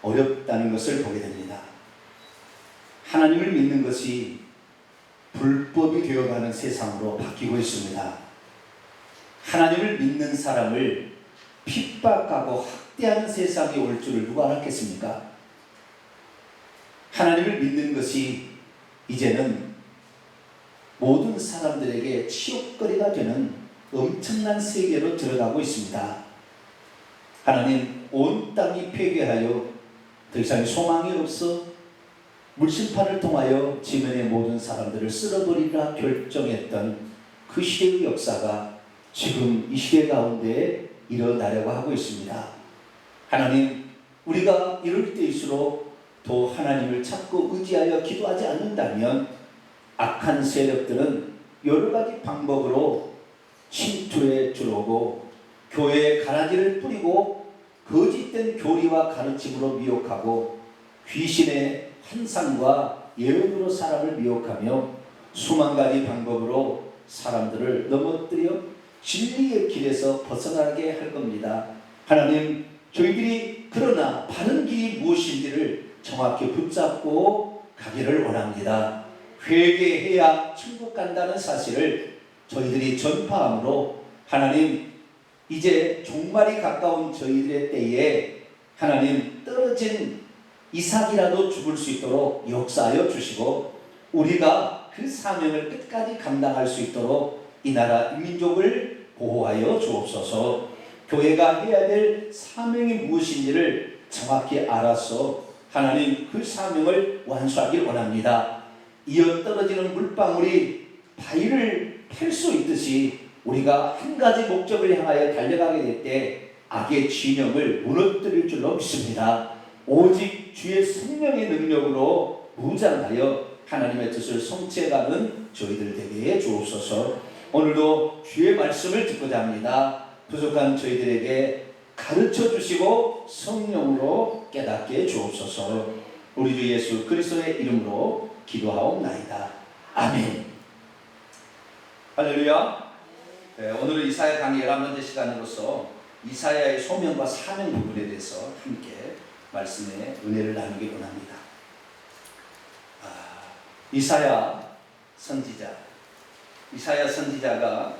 어렵다는 것을 보게 됩니다. 하나님을 믿는 것이 불법이 되어가는 세상으로 바뀌고 있습니다. 하나님을 믿는 사람을 핍박하고 학대하는 세상이 올 줄을 누가 알았겠습니까? 하나님을 믿는 것이 이제는 모든 사람들에게 치욕거리가 되는 엄청난 세계로 들어가고 있습니다. 하나님, 온 땅이 폐괴하여 더 이상 소망이 없어 물심판을 통하여 지면의 모든 사람들을 쓸어버리라 결정했던 그 시대의 역사가 지금 이 시대 가운데 일어나려고 하고 있습니다. 하나님, 우리가 이럴 때일수록 더 하나님을 찾고 의지하여 기도하지 않는다면 악한 세력들은 여러 가지 방법으로 침투해 들어오고 교회에 가라지를 뿌리고 거짓된 교리와 가르침으로 미혹하고 귀신의 환상과 예언으로 사람을 미혹하며 수만 가지 방법으로 사람들을 넘어뜨려 진리의 길에서 벗어나게 할 겁니다. 하나님, 저희들이 그러나 바른 길이 무엇인지를 정확히 붙잡고 가기를 원합니다. 회개해야 천국 간다는 사실을 저희들이 전파함으로 하나님, 이제 종말이 가까운 저희들의 때에 하나님, 떨어진 이삭이라도 죽을 수 있도록 역사하여 주시고 우리가 그 사명을 끝까지 감당할 수 있도록 이 나라 민족을 보호하여 주옵소서. 교회가 해야 될 사명이 무엇인지를 정확히 알아서 하나님, 그 사명을 완수하길 원합니다. 이어 떨어지는 물방울이 바위를 팰 수 있듯이 우리가 한 가지 목적을 향하여 달려가게 될 때 악의 진영을 무너뜨릴 줄로 믿습니다. 오직 주의 성령의 능력으로 무장하여 하나님의 뜻을 성취해가는 저희들 되게 해 주옵소서. 오늘도 주의 말씀을 듣고자 합니다. 부족한 저희들에게 가르쳐 주시고 성령으로 깨닫게 해 주옵소서. 우리 주 예수 그리스도의 이름으로 기도하옵나이다. 아멘. 할렐루야. 오늘은 이사야 강의 11번째 시간으로서 이사야의 소명과 사명 부분에 대해서 함께 말씀의 은혜를 나누기 원합니다. 이사야 선지자가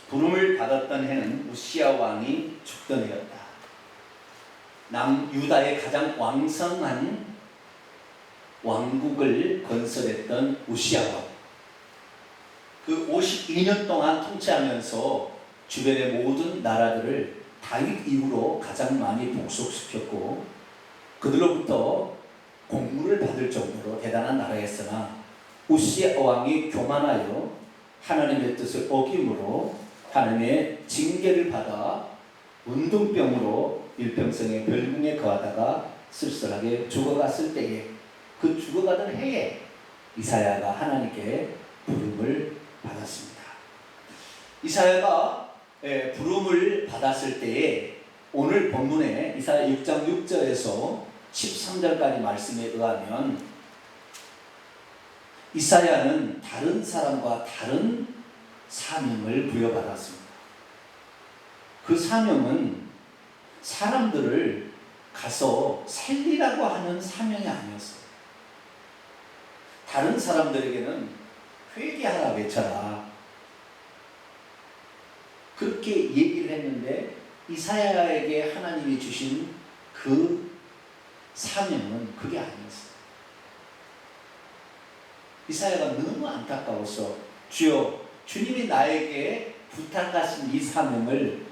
부름을 받았던 해는 우시야 왕이 죽던 해였다. 남유다의 가장 왕성한 왕국을 건설했던 우시야 왕. 그 52년 동안 통치하면서 주변의 모든 나라들을 다윗 이후로 가장 많이 복속시켰고 그들로부터 공물을 받을 정도로 대단한 나라였으나 우시야 왕이 교만하여 하나님의 뜻을 어김으로 하나님의 징계를 받아 운동병으로 일평생의 별궁에 거하다가 쓸쓸하게 죽어갔을 때에 그 죽어가던 해에 이사야가 하나님께 부름을 받았습니다. 이사야가 부름을 받았을 때에 오늘 본문에 이사야 6장 6절에서 13절까지 말씀에 의하면 이사야는 다른 사람과 다른 사명을 부여받았습니다. 그 사명은 사람들을 가서 살리라고 하는 사명이 아니었어요. 다른 사람들에게는 회개하라 외쳐라 그렇게 얘기를 했는데 이사야에게 하나님이 주신 그 사명은 그게 아니었어요. 이사야가 너무 안타까워서 주여, 주님이 나에게 부탁하신 이 사명을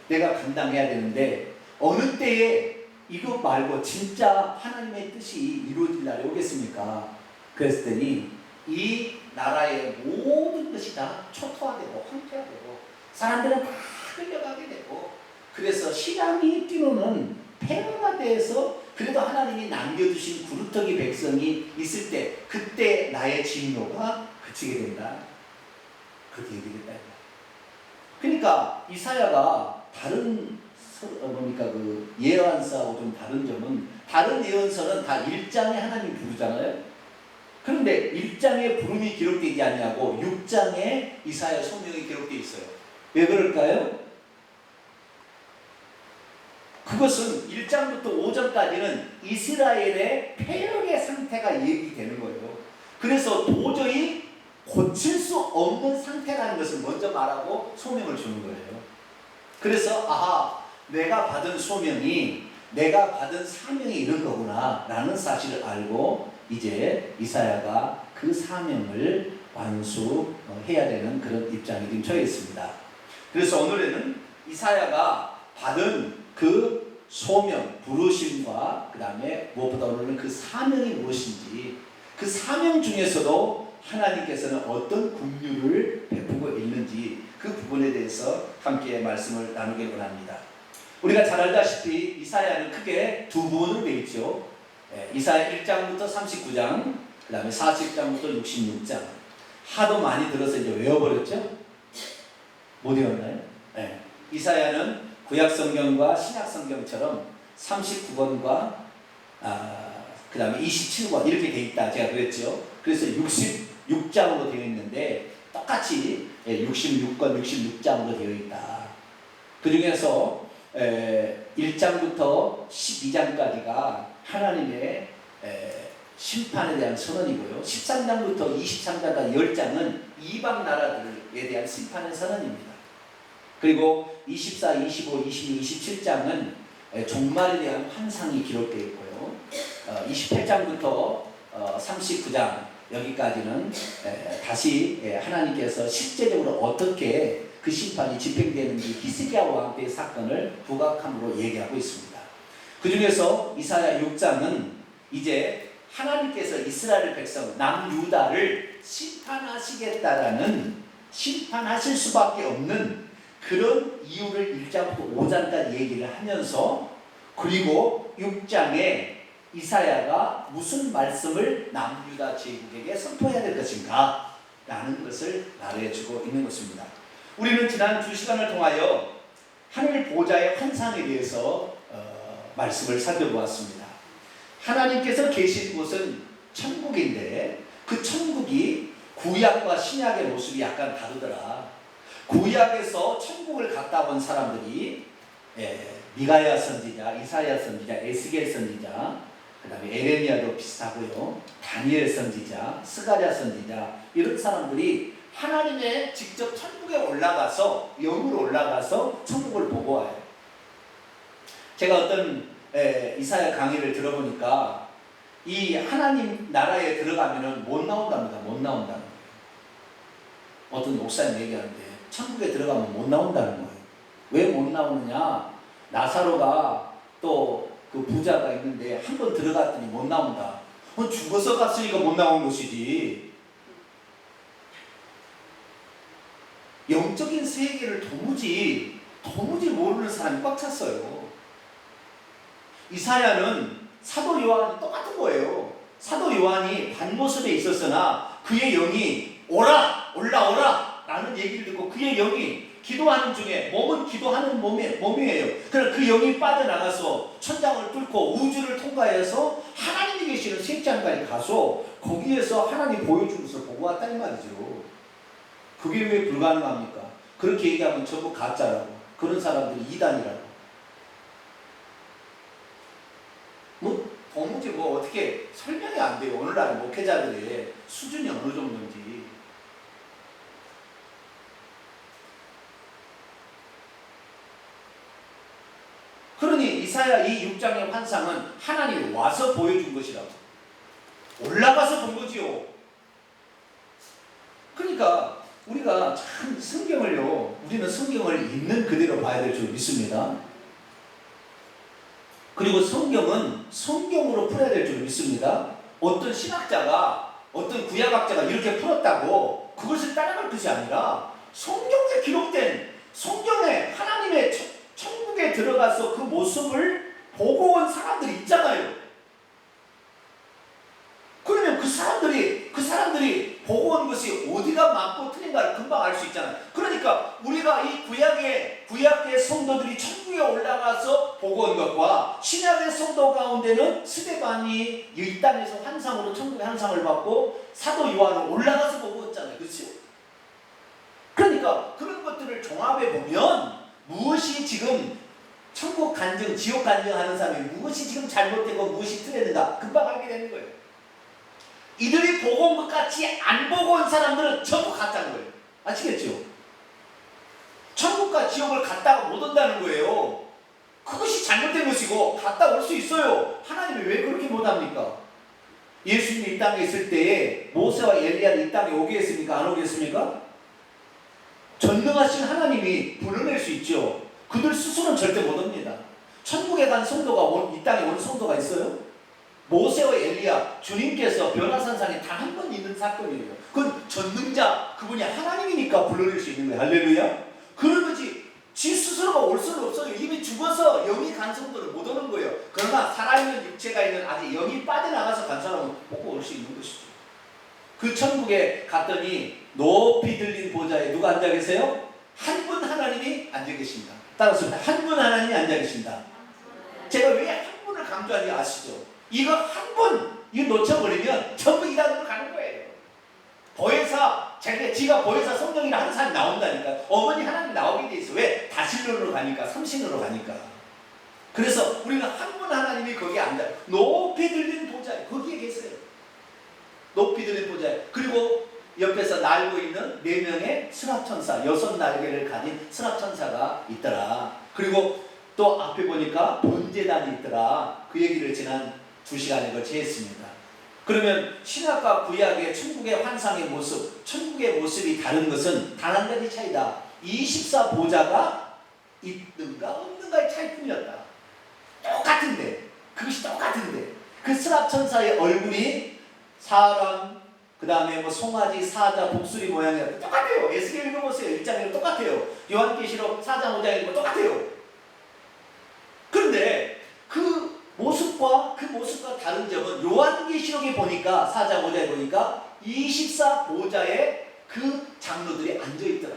내가 감당해야 되는데 어느 때에 이거 말고 진짜 하나님의 뜻이 이루어질 날이 오겠습니까? 그랬더니 이 나라의 모든 것이 다 초토화되고 황폐화되고 사람들은 다 끌려가게 되고 그래서 시장이 뛰노는 폐허화돼서 그래도 하나님이 남겨주신 구루터기 백성이 있을 때 그때 나의 진노가 그치게 된다. 그렇게 얘기했다. 그러니까 이사야가 다른 그 예언서하고 좀 다른 점은 다른 예언서는 다 1장에 하나님 부르잖아요. 그런데 1장에 부름이 기록되지 않냐고 6장에 이사야 소명이 기록되어 있어요. 왜 그럴까요? 그것은 1장부터 5장까지는 이스라엘의 폐역의 상태가 얘기되는 거예요. 그래서 도저히 고칠 수 없는 상태라는 것을 먼저 말하고 소명을 주는 거예요. 그래서 내가 받은 소명이, 내가 받은 사명이 이런 거구나 라는 사실을 알고 이제 이사야가 그 사명을 완수해야 되는 그런 입장이 지금 처해 있습니다. 그래서 오늘에는 이사야가 받은 그 소명, 부르심과 그 다음에 무엇보다 오늘은 그 사명이 무엇인지, 그 사명 중에서도 하나님께서는 어떤 긍휼을 베푸고 있는지 그 부분에 대해서 함께 말씀을 나누길 원합니다. 우리가 잘 알다시피 이사야는 크게 두 부분으로 되어 있죠. 이사야 1장부터 39장, 그 다음에 40장부터 66장. 하도 많이 들어서 이제 외워버렸죠? 못 외웠나요? 이사야는 구약성경과 신약성경처럼 39권과 그 다음에 27권 이렇게 되어 있다 제가 그랬죠. 그래서 66장으로 되어 있는데 똑같이 66권 66장으로 되어 있다. 그 중에서 1장부터 12장까지가 하나님의 심판에 대한 선언이고요. 13장부터 23장까지 10장은 이방 나라들에 대한 심판의 선언입니다. 그리고 24, 25, 26, 27장은 종말에 대한 환상이 기록되어 있고요. 28장부터 39장 여기까지는 다시 하나님께서 실제적으로 어떻게 그 심판이 집행되는지 히스기야 왕때의 사건을 부각함으로 얘기하고 있습니다. 그 중에서 이사야 6장은 이제 하나님께서 이스라엘 백성 남유다를 심판하시겠다라는, 심판하실 수밖에 없는 그런 이유를 1장부터 5장까지 얘기를 하면서, 그리고 6장에 이사야가 무슨 말씀을 남유다 제국에게 선포해야 될 것인가 라는 것을 말해주고 있는 것입니다. 우리는 지난 2시간을 통하여 하늘 보좌의 환상에 대해서 말씀을 살펴보았습니다. 하나님께서 계신 곳은 천국인데 그 천국이 구약과 신약의 모습이 약간 다르더라. 구약에서 천국을 갔다 온 사람들이 미가야 선지자, 이사야 선지자, 에스겔 선지자, 그 다음에 에레미야도 비슷하고요. 다니엘 선지자, 스가랴 선지자, 이런 사람들이 하나님의 직접 천국에 올라가서, 영으로 올라가서 천국을 보고 와요. 제가 어떤 이사야 강의를 들어보니까 이 하나님 나라에 들어가면은 못 나온답니다. 못 나온다는 거예요. 어떤 목사님 얘기하는데 천국에 들어가면 못 나온다는 거예요. 왜 못 나오느냐? 나사로가 또 그 부자가 있는데 한 번 들어갔더니 못 나온다. 죽어서 갔으니까 못 나온 것이지. 영적인 세계를 도무지 모르는 사람이 꽉 찼어요. 이사야는 사도 요한이 똑같은 거예요. 사도 요한이 반모습에 있었으나 그의 영이 올라오라 라는 얘기를 듣고 그의 영이 기도하는 중에, 몸은 기도하는 몸이에요. 그래서 그 영이 빠져나가서 천장을 뚫고 우주를 통과해서 하나님이 계시는 색장까지 가서 거기에서 하나님 보여준 것을 보고 왔다 이 말이죠. 그게 왜 불가능합니까? 그렇게 얘기하면 전부 가짜라고, 그런 사람들이 이단이라고. 도무지 어떻게 설명이 안 돼요. 오늘날 목회자들의 수준이 어느 정도인지. 그러니 이사야 이 6장의 환상은 하나님이 와서 보여준 것이라고. 올라가서 본 거지요. 그러니까 우리가 참 우리는 성경을 있는 그대로 봐야 될 줄 믿습니다. 그리고 성경은 성경으로 풀어야 될 줄 믿습니다. 어떤 신학자가, 어떤 구약학자가 이렇게 풀었다고 그것을 따라갈 것이 아니라 성경에 기록된, 성경에 하나님의 천국에 들어가서 그 모습을 보고 온 사람들이 있잖아요. 그러면 그 사람들이 보고 온 것이 어디가 맞고 틀린가를 금방 알 수 있잖아요. 그러니까 우리가 이 구약의 성도들이 천국에 올라가서 보고 온 것과 신약의 성도 가운데는 스데반이 이 땅에서 환상으로 천국의 환상을 받고 사도 요한은 올라가서 보고 왔잖아요. 그렇죠? 그러니까 그런 것들을 종합해 보면 무엇이 지금 천국 간증, 지옥 간증하는 사람이 무엇이 지금 잘못되고 무엇이 틀렸는가 금방 알게 되는 거예요. 이들이 보고 온 것 같이 안 보고 온 사람들은 전부 가짜인 거예요. 아시겠죠? 천국과 지옥을 갔다가 못 온다는 거예요. 그것이 잘못된 것이고 갔다 올 수 있어요. 하나님이 왜 그렇게 못합니까? 예수님이 이 땅에 있을 때에 모세와 엘리야를 이 땅에 오게 했습니까? 안 오게 했습니까? 전능하신 하나님이 불러낼 수 있죠. 그들 스스로는 절대 못 옵니다. 천국에 간 성도가 이 땅에 온 성도가 있어요? 모세와 엘리야, 주님께서 변화산상에 단 한 번 있는 사건이에요. 그건 전능자, 그분이 하나님이니까 불러낼 수 있는 거예요. 할렐루야. 그런 거지 지 스스로가 올 수는 없어요. 이미 죽어서 영이 간 성도는 못 오는 거예요. 그러나 살아있는 육체가 있는 아직 영이 빠져나가서 간 사람은 보고 올 수 있는 것이죠. 그 천국에 갔더니 높이 들린 보좌에 누가 앉아 계세요? 한 분 하나님이 앉아 계십니다. 따라서 한 분 하나님이 앉아 계신다. 제가 왜 한 분을 강조하는지 아시죠? 이거 한 분, 이거 놓쳐버리면 전부 이단으로 가는 거예요. 보혜사, 지가 보혜사 성령이라 하는 사람이 나온다니까. 어머니 하나님 나오게 돼 있어. 왜? 다신론으로 가니까, 삼신으로 가니까. 그래서 우리는 한 분 하나님이 거기에 앉아요. 높이 들린 보좌에 거기에 계세요. 높이 들린 보좌에. 그리고 옆에서 날고 있는 4명의 수납천사, 6날개를 가진 수납천사가 있더라. 그리고 또 앞에 보니까 번제단이 있더라. 그 얘기를 지난 2시간에 걸쳐 했습니다. 그러면 신약과 구약의 천국의 환상의 모습, 천국의 모습이 다른 것은 단 한 가지 차이다. 24보좌가 있는가 없는가의 차이뿐이었다. 똑같은데, 그것이 똑같은데 그 스랍천사의 얼굴이 사람, 그 다음에 뭐 송아지, 사자, 독수리 모양이라 똑같아요. 에스겔 읽어보세요. 1장에도 똑같아요. 요한계시록 4장 5장에 읽으면 똑같아요. 그런데 그 모습과 다른 점은 요한계시록에 보니까 4장 5장에 보니까 24보좌에 그 장로들이 앉아있더라.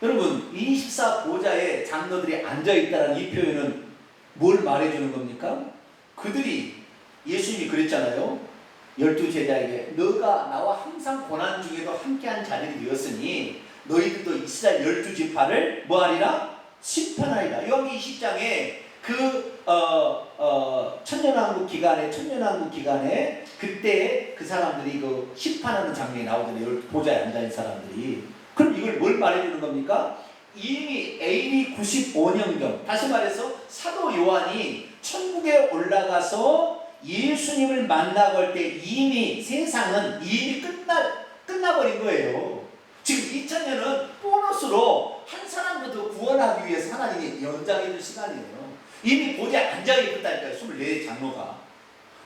여러분 24보좌에 장로들이 앉아있다는 이 표현은 뭘 말해주는 겁니까? 그들이 예수님이 그랬잖아요. 12제자에게 너가 나와 항상 고난 중에도 함께한 자들이 되었으니 너희들도 이스라엘 12지파를 뭐하리라? 심판하리라. 요한계시록 20장에 천년왕국 기간에 그때 그 사람들이 그 심판하는 장면이 나오잖아요. 보좌에 앉아있는 사람들이. 그럼 이걸 뭘 말해주는 겁니까? 이미 AD 95년경, 다시 말해서 사도 요한이 천국에 올라가서 예수님을 만나고 할 때 이미 세상은 이미 끝나버린 거예요. 지금 2000년은 보너스로 한 사람도 더 구원하기 위해서 하나님이 연장해 줄 시간이에요. 이미 보좌에 앉아있다니까요. 24장로가.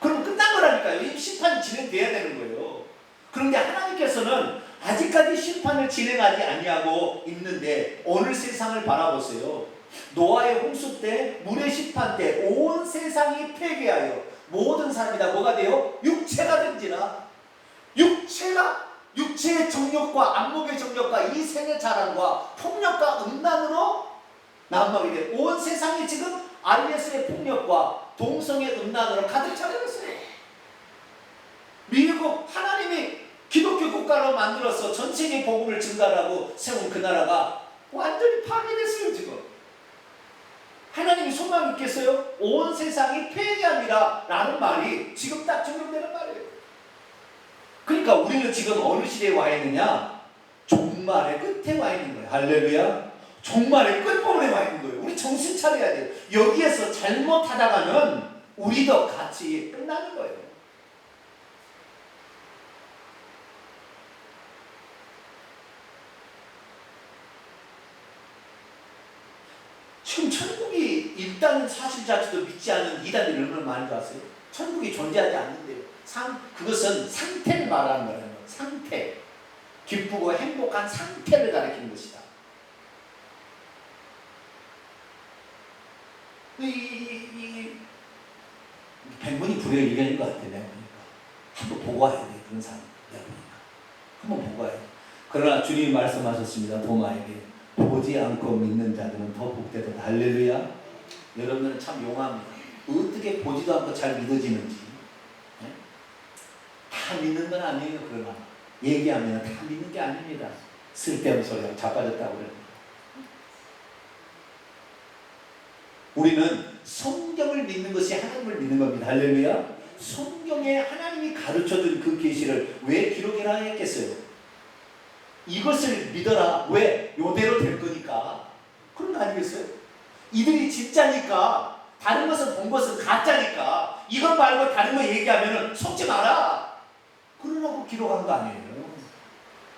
그럼 끝난 거라니까요. 이미 심판이 진행돼야 되는 거예요. 그런데 하나님께서는 아직까지 심판을 진행하지 아니하고 있는데 오늘 세상을 바라보세요. 노아의 홍수 때, 물의 심판 때 온 세상이 폐괴하여 모든 사람이 다 뭐가 돼요? 육체가 된지라. 육체의 정욕과 안목의 정욕과 이 생의 자랑과 폭력과 음란으로 난무하게 돼요. 온 세상이 지금 RS의 폭력과 동성의 음란으로 가득 차버렸어요. 미국 하나님이 기독교 국가로 만들어서 전 세계 복음을 증가하고 세운 그 나라가 완전히 파괴됐어요. 지금 하나님이 소망이 있겠어요? 온 세상이 폐괴합니다 라는 말이 지금 딱 적용되는 말이에요. 그러니까 우리는 지금 어느 시대에 와 있느냐? 종말의 끝에 와 있는 거예요. 할렐루야. 종말의 끝부분에 와 있는 거예요. 우리 정신 차려야 돼요. 여기에서 잘못하다가는 우리도 같이 끝나는 거예요. 지금 천국이 있다는 사실 자체도 믿지 않는 이단들이 얼마나 많은 줄 아세요? 천국이 존재하지 않는데요. 그것은 상태를 말하는 거예요. 상태. 기쁘고 행복한 상태를 가리키는 것이다. 백문이 불여일견인 것 같아요. 내가 보니까. 한번 보고 와야 돼. 그런 사람. 내가 보니까. 한번 보고 와야 돼. 그러나 주님이 말씀하셨습니다. 도마에게. 보지 않고 믿는 자들은 더 복되다. 할렐루야. 여러분들은 참 용합니다. 어떻게 보지도 않고 잘 믿어지는지. 네? 다 믿는 건 아니에요. 그러나 얘기하면 다 믿는 게 아닙니다. 쓸데없는 소리하고 자빠졌다고 그래요. 우리는 성경을 믿는 것이 하나님을 믿는 겁니다. 할렐루야. 성경에 하나님이 가르쳐준 그 계시를 왜 기록해라 했겠어요? 이것을 믿어라. 왜? 요대로 될 거니까. 그런 거 아니겠어요? 이들이 진짜니까, 다른 것은 본 것은 가짜니까, 이것 말고 다른 거 얘기하면 속지 마라. 그러라고 기록한 거 아니에요.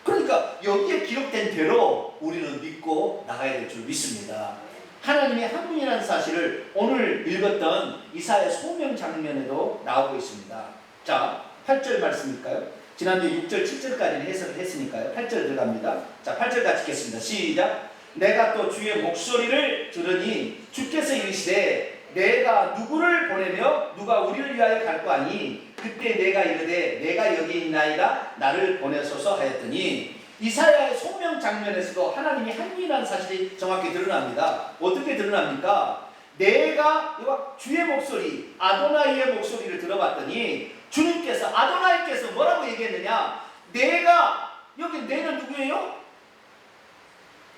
그러니까 여기에 기록된 대로 우리는 믿고 나가야 될 줄 믿습니다. 하나님이 한 분이라는 사실을 오늘 읽었던 이사야 소명 장면에도 나오고 있습니다. 자, 8절 말씀일까요? 지난주 6절, 7절까지는 해석을 했으니까요. 8절 들어갑니다. 자, 8절 같이 읽겠습니다. 시작! 내가 또 주의 목소리를 들으니 주께서 이르시되 내가 누구를 보내며 누가 우리를 위하여 갈 거 아니 그때 내가 이르되 내가 여기 있나이다 나를 보내소서 하였더니 이사야의 소명 장면에서도 하나님이 한 분이라는 사실이 정확히 드러납니다. 어떻게 드러납니까? 내가 주의 목소리 아도나이의 목소리를 들어봤더니 주님께서 아도나이께서 뭐라고 얘기했느냐? 내가 여기 내는 누구예요?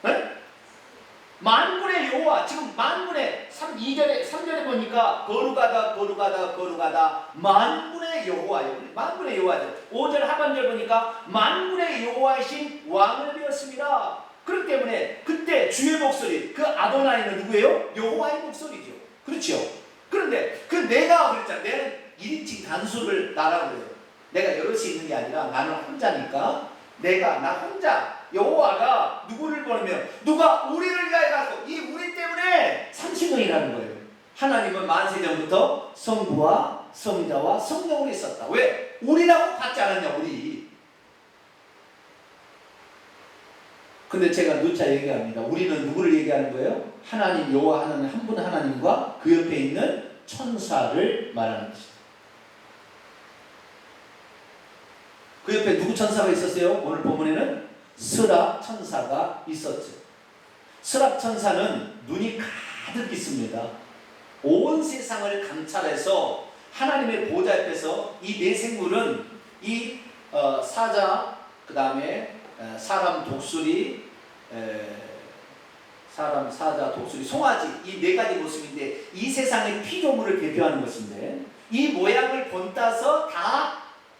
네? 만군의 여호와. 지금 만군의 3절에 보니까 거룩하다 만군의 여호와요. 만군의 여호와죠. 5절 하반절 보니까 만군의 여호와이신 왕을 배웠습니다. 그렇기 때문에 그때 주의 목소리, 그 아도나이는 누구예요? 여호와의 목소리죠. 그렇죠. 그런데 그 내가 그랬잖아. 내는 1인칭 단수를 나라고 그래요. 내가 여럿이 있는 게 아니라 나는 혼자니까 나 혼자 여호와가 누구를 보내면 누가 우리를 위하여 가고 이 우리 때문에 삼신의라는 거예요. 하나님은 만세전부터 성부와 성자와 성령을 있었다. 왜? 우리라고 받지 않았냐 우리. 근데 제가 누차 얘기합니다. 우리는 누구를 얘기하는 거예요? 하나님 여호와 하나님 한 분 하나님과 그 옆에 있는 천사를 말하는 것입니다. 그 옆에 누구 천사가 있었어요? 오늘 본문에는 스랍 천사가 있었죠. 스랍 천사는 눈이 가득 있습니다. 온 세상을 감찰해서 하나님의 보좌 앞에서 이 네 생물은 이 사자, 그 다음에 사람, 독수리, 사자, 독수리, 송아지 이 네 가지 모습인데 이 세상의 피조물을 대표하는 것인데 이 모양을 본따서 다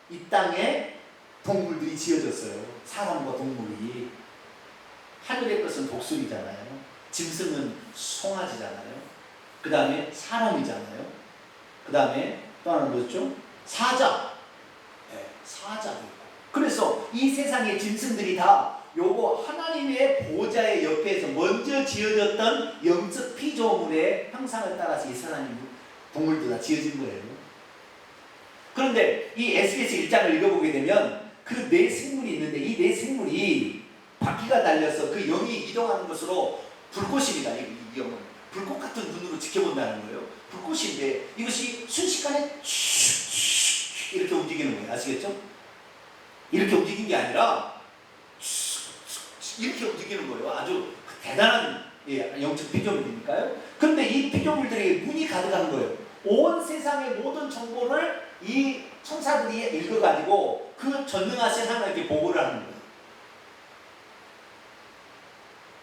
이 땅에 동물들이 지어졌어요. 사람과 동물이. 하늘의 것은 독수리잖아요. 짐승은 송아지잖아요. 그 다음에 사람이잖아요. 그 다음에 또 하나 뭐였죠? 사자. 네, 사자도 있고. 그래서 이 세상의 짐승들이 다 요거 하나님의 보좌의 옆에서 먼저 지어졌던 영적 피조물의 형상을 따라서 이 세상의 동물들 다 지어진 거예요. 그런데 이 에스겔서 1장을 읽어보게 되면 그 네 생물이 있는데 이 네 생물이 바퀴가 달려서 그 영이 이동하는 것으로 불꽃입니다. 이 영은 불꽃 같은 눈으로 지켜본다는 거예요. 불꽃인데 이것이 순식간에 이렇게 움직이는 거예요. 아시겠죠? 이렇게 움직이는 게 아니라 이렇게 움직이는 거예요. 아주 대단한 영적 피조물이니까요. 그런데 이 피조물들에게 문이 가득한 거예요. 온 세상의 모든 정보를 이 천사들이 읽어가지고 그 전능하신 하나님께 보고를 하는 거예요.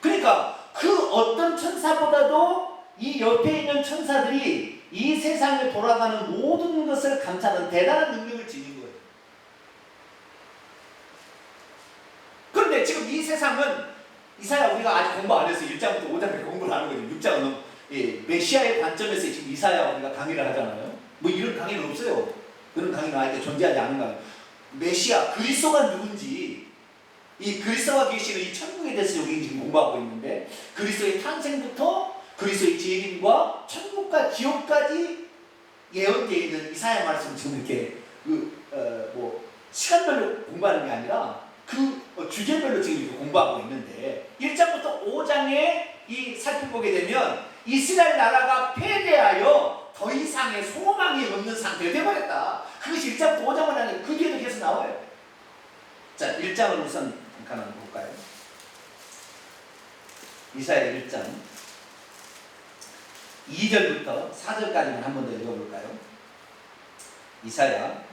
그러니까 그 어떤 천사보다도 이 옆에 있는 천사들이 이 세상에 돌아가는 모든 것을 감찰하는 대단한 능력을 지닌 거예요. 그런데 지금 이 세상은 이사야 우리가 아직 공부 안 해서 1장부터 5장까지 공부를 하는 거죠. 6장은 메시아의 관점에서 지금 이사야 우리가 강의를 하잖아요. 뭐 이런 강의는 없어요. 그런 강의는 아예 존재하지 않는 거예요. 메시아 그리스도가 누군지 이 그리스도와 계시는 이 천국에 대해서 여기 지금 공부하고 있는데 그리스도의 탄생부터 그리스도의 재림과 천국과 지옥까지 예언되어 있는 이사야 말씀을 지금 이렇게 시간별로 공부하는 게 아니라 그 주제별로 지금 이렇게 공부하고 있는데 1장부터 5장에 이 살펴보게 되면 이스라엘 나라가 패배하여 더 이상의 소망이 없는 상태가 되어버렸다. 그것이 1장부터 5장을 하는 그 뒤에도 계속 나와요. 자, 1장을 우선 잠깐 한번 볼까요? 이사야 1장 2절부터 4절까지만 한 번 더 읽어볼까요? 이사야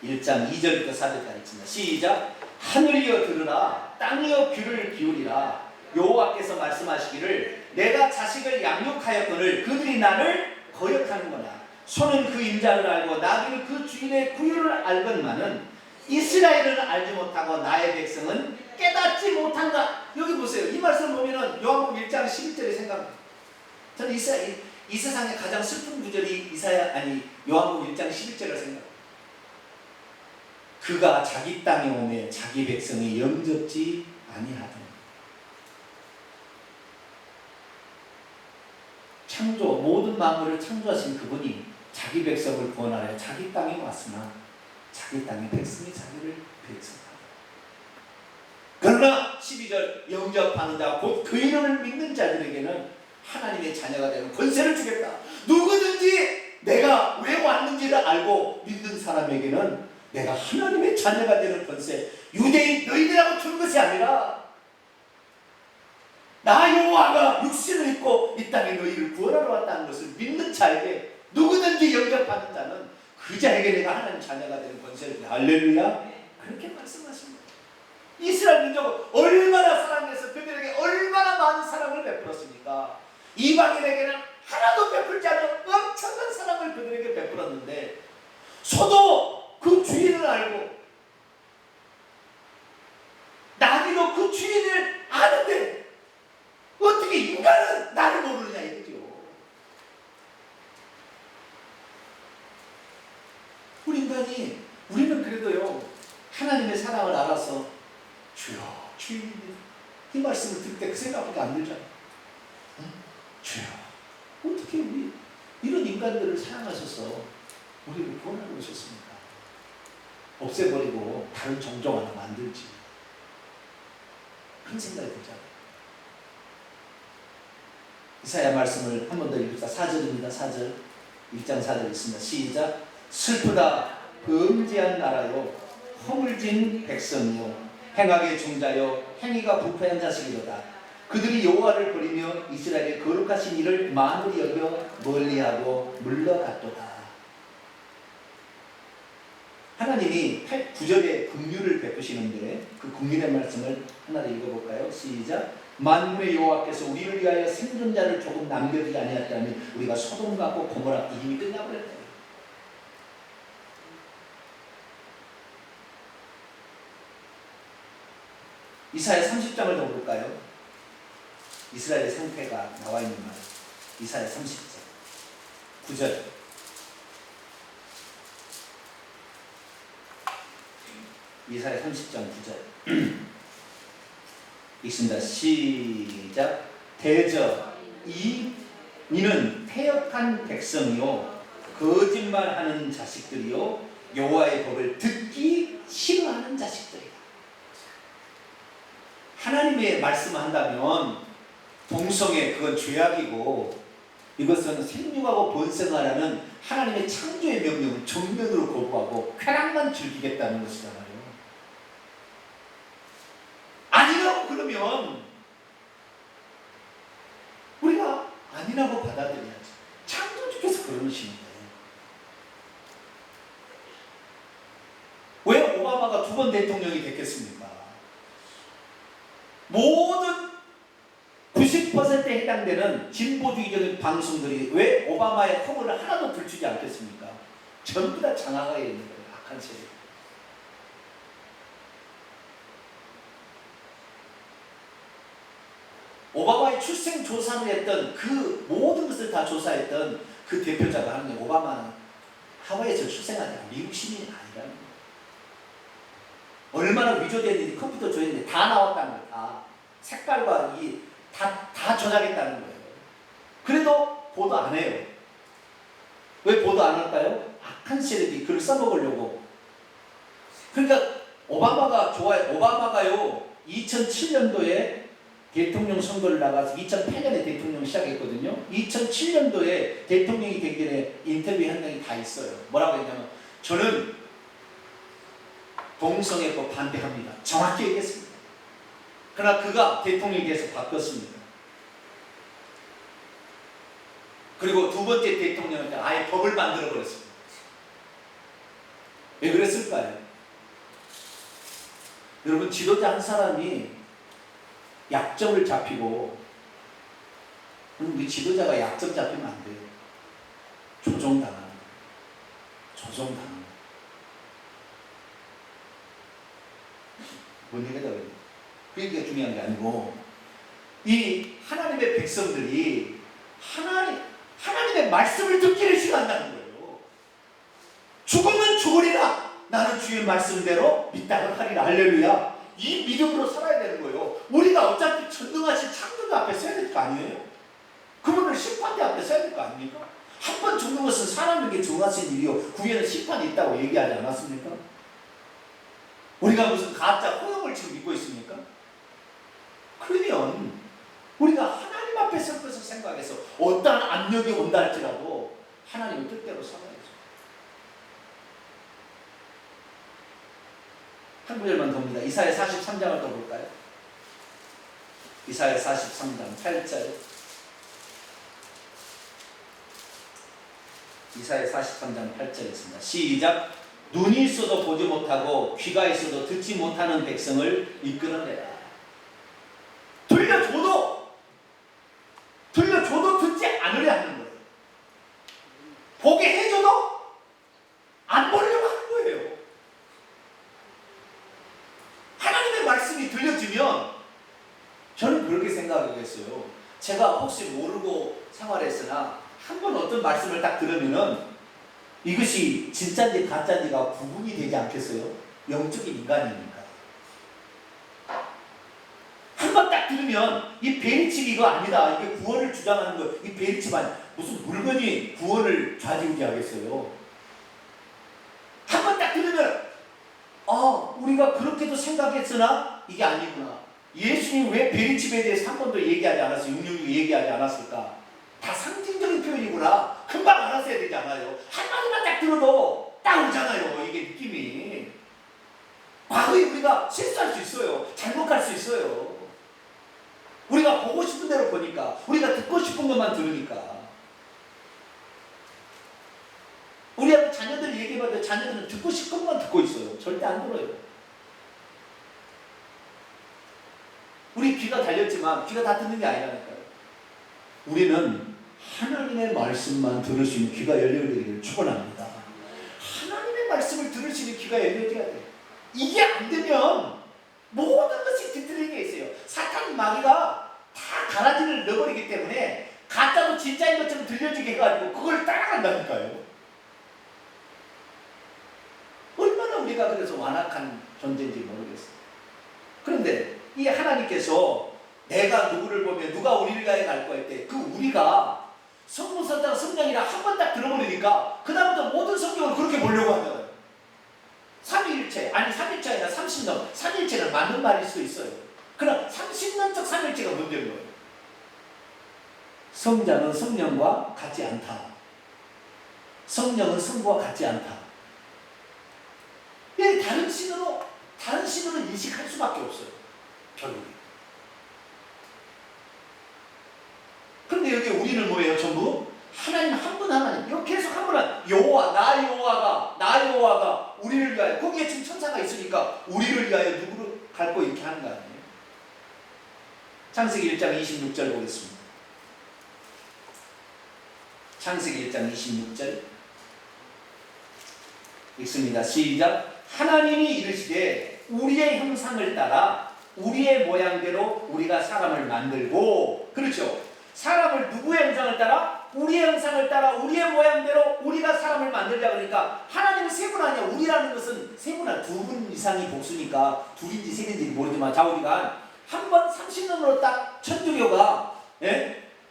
1장 2절부터 4절까지 있습니다. 시작! 하늘이여 들으라 땅이여 귀를 기울이라 여호와께서 말씀하시기를 내가 자식을 양육하였거늘 그들이 나를 거역하는구나. 소는 그 인자를 알고 나귀는 그 주인의 구유를 알건만은 이스라엘은 알지 못하고 나의 백성은 깨닫지 못한다. 여기 보세요. 이 말씀 보면은 요한복음 1장 11절에 생각합니다. 저는 이 세상에 가장 슬픈 구절이 요한복음 1장 11절을 생각합니다. 그가 자기 땅에 오매 자기 백성이 영접지 아니하더니. 모든 만물을 창조하신 그분이 자기 백성을 구원하려 자기 땅에 왔으나 자기 땅의 백성이 자기를 배척하다. 그러나 12절 영접하는 자 곧 그 이름을 믿는 자들에게는 하나님의 자녀가 되는 권세를 주겠다. 누구든지 내가 왜 왔는지를 알고 믿는 사람에게는 내가 하나님의 자녀가 되는 권세, 유대인 너희들하고 주는 것이 아니라 나 여호와가 육신을 입고 이 땅에 너희를 구원하러 왔다는 것을 믿는 자에게, 누구든지 영접하는 자는 그 자에게 내가 하나님 자녀가 되는 권세를 줍니다. 할렐루야. 그렇게 말씀하십니다. 이스라엘 민족을 얼마나 사랑해서 그들에게 얼마나 많은 사랑을 베풀었습니까? 이방인에게는 하나도 베풀지 않은 엄청난 사랑을 그들에게 베풀었는데, 소도 그 주인을 알고 나귀도 그 주인을 아는데 어떻게 인간은 나를 모르느냐 이거죠. 우리는 그래도요 하나님의 사랑을 알아서 주여 주인님, 이 말씀을 들을 때 그 생각밖에 안 들잖아요. 주여, 어떻게 우리 이런 인간들을 사랑하셔서 우리를 구원하고 오셨습니까? 없애버리고 다른 종족 하나 만들지, 그런 생각이 들잖아요. 이사야 말씀을 한 번 더 읽읍시다. 4절입니다. 4절 1장 4절 있습니다. 시작. 슬프다 범죄한 나라요 허물진 백성이요 행악의 종자요 행위가 부패한 자식이로다. 그들이 여호와를 버리며 이스라엘의 거룩하신 이를 만으로 여겨 멀리하고 물러갔도다. 하나님이 9절에 긍휼을 베푸시는데 그 긍휼의 말씀을 하나 더 읽어볼까요? 시작. 만군의 여호와께서 우리를 위하여 생존자를 조금 남겨두지 아니하였다면 우리가 소돔 같고 고모라 이미 끝나버렸다. 이사야 30장을 더 볼까요? 이스라엘의 상태가 나와 있는 말. 이사야 30장 9절. 이사야 30장 9절 읽습니다. 시작. 대저 이는 패역한 백성이요 거짓말하는 자식들이요 여호와의 법을 듣기 싫어하는 자식들이다. 하나님의 말씀을 한다면 동성애 그건 죄악이고 이것은 생육하고 번성하라는 하나님의 창조의 명령을 정면으로 거부하고 쾌락만 즐기겠다는 것이잖아요. 아니라고 그러면 우리가 아니라고 받아들여야지. 창조주께서 그러시는데 왜 오바마가 2번 대통령이 됐겠습니까? 모든 90%에 해당되는 진보주의적인 방송들이 왜 오바마의 허물을 하나도 들추지 않겠습니까? 전부 다 장악하게 있는 거예요. 악한 세력. 오바마의 출생 조사를 했던 그 모든 것을 다 조사했던 그 대표자가 하는 게 오바마는 하와이에서 출생한 미국 시민이 아니라는 거예요. 얼마나 위조됐는지 컴퓨터 조회했는데 다 나왔다는 거예요. 다 색깔과 다 조작했다는 거예요. 그래도 보도 안 해요. 왜 보도 안 할까요? 악한 세력이 그걸 써먹으려고. 그러니까 오바마가요 2007년도에 대통령 선거를 나가서 2008년에 대통령 시작했거든요. 2007년도에 대통령이 되기 전에 인터뷰 현장이 다 있어요. 뭐라고 했냐면 저는 동성애법 반대합니다. 정확히 얘기했습니다. 그러나 그가 대통령이 돼서 바꿨습니다. 그리고 2번째 대통령한테 아예 법을 만들어버렸습니다. 왜 그랬을까요? 여러분 지도자 한 사람이 약점을 잡히고 그럼 우리 지도자가 약점 잡히면 안 돼요. 조종당하는 거예요. 조종당하는 거예요. 뭔 얘기다 그래요? 그 얘기가 중요한 게 아니고, 이 하나님의 백성들이 하나님의 말씀을 듣기를 싫어한다는 거예요. 죽으면 죽으리라. 나는 주의 말씀대로 믿다가 하리라. 할렐루야. 이 믿음으로 살아야 되는 거예요. 우리가 어차피 전능하신 창조주 앞에 서야 될 거 아니에요? 그분을 심판대 앞에 서야 될 거 아닙니까? 한 번 죽는 것은 사람에게 정하신 일이요, 후에는 심판이 있다고 얘기하지 않았습니까? 우리가 무슨 가짜 허영을 지금 믿고 있습니까? 그러면 우리가 하나님 앞에 설 것을 생각해서 어떠한 압력이 온다 할지라도 하나님의 뜻대로 살아야죠. 한 구절만 더 봅니다. 이사야 43장을 더 볼까요? 이사야 43장 8절. 이사야 43장 8절에 있습니다. 시작. 눈이 있어도 보지 못하고 귀가 있어도 듣지 못하는 백성을 이끌어내라. 들려줘도 듣지 않으려 하는 거예요. 보게 해줘도 안 보려고 하는 거예요. 하나님의 말씀이 들려지면 저는 그렇게 생각하겠어요. 제가 혹시 모르고 생활했으나 한 번 어떤 말씀을 딱 들으면은 이것이 진짜인지 가짜인지가 구분이 되지 않겠어요? 영적인 인간이니까. 한 번 딱 들으면 이 베리칩 이거 아니다. 이게 구원을 주장하는 거, 이 베리칩 아니 무슨 물건이 구원을 좌지우지하겠어요? 한 번 딱 들으면 우리가 그렇게도 생각했으나 이게 아니구나. 예수님 왜 베리칩에 대해서 한 번도 얘기하지 않았어요? 666 얘기하지 않았을까? 다 상징적인 표현이구나. 금방 알았어야 되지 않아요? 한마디만 딱 들어도 딱 오잖아요. 이게 느낌이. 과거에 우리가 실수할 수 있어요. 잘못할 수 있어요. 우리가 보고 싶은 대로 보니까, 우리가 듣고 싶은 것만 들으니까. 우리하고 자녀들 얘기해봐도 자녀들은 듣고 싶은 것만 듣고 있어요. 절대 안 들어요. 우리 귀가 달렸지만 귀가 다 듣는 게 아니라니까요. 우리는 하나님의 말씀만 들을 수 있는 귀가 열려지기를 축원합니다. 하나님의 말씀을 들을 수 있는 귀가 열려져야 돼요. 이게 안 되면 모든 것이 뒤틀리게 있어요. 사탄 마귀가 다 가라지를 넣어버리기 때문에 가짜도 진짜인 것처럼 들려지게 해가지고 그걸 따라간다니까요. 얼마나 우리가 그래서 완악한 존재인지 모르겠어요. 그런데 이 하나님께서 내가 누구를 보면 누가 우리를 가해 갈 거야 때 그 우리가 성부서장 성령이라 한 번 딱 들어버리니까 그 다음부터 모든 성경을 그렇게 보려고 하잖아요. 삼위일체, 아니 삼일체 아니라 삼신령, 삼일체는 맞는 말일 수도 있어요. 그럼 삼신론적 삼일체가 문제인 거예요. 성자는 성령과 같지 않다. 성령은 성부와 같지 않다. 이 다른 신으로 인식할 수밖에 없어요. 결국에. 그런데 여기 우리는 뭐예요? 전부 하나님 한 분 하나님. 이렇게 계속 한 분은 여호와, 나 여호와가 우리를 위하여. 거기에 지금 천사가 있으니까 우리를 위하여 누구를 갈고 이렇게 하는 거 아니에요? 창세기 1장 26절 보겠습니다. 창세기 1장 26절 읽습니다. 시작. 하나님이 이르시되 우리의 형상을 따라 우리의 모양대로 우리가 사람을 만들고. 그렇죠. 사람을 누구의 형상을 따라? 우리의 형상을 따라 우리의 모양대로 우리가 사람을 만들자. 그러니까 하나님은 세 분 아니야. 우리라는 것은 세 분 아니야. 두 분 이상이 복수니까 둘인지 셋인지 모르지만 자우리가 한 번 30년으로 딱 천주교가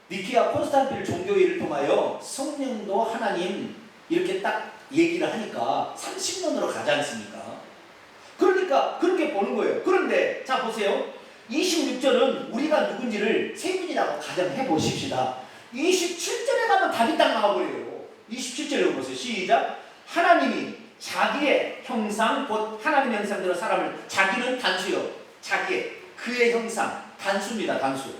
니케아 콘스탄티노 종교회를 통하여 성령도 하나님 이렇게 딱 얘기를 하니까 30년으로 가지 않습니까? 그러니까 그렇게 보는 거예요. 그런데 자 보세요. 26절은 우리가 누군지를 세 분이라고 가정해 보십시다. 27절에 가면 답이 딱 나와버려요. 27절에 보세요. 시작. 하나님이 자기의 형상, 곧 하나님의 형상대로 사람을, 자기는 단수요. 자기의, 그의 형상, 단수입니다. 단수.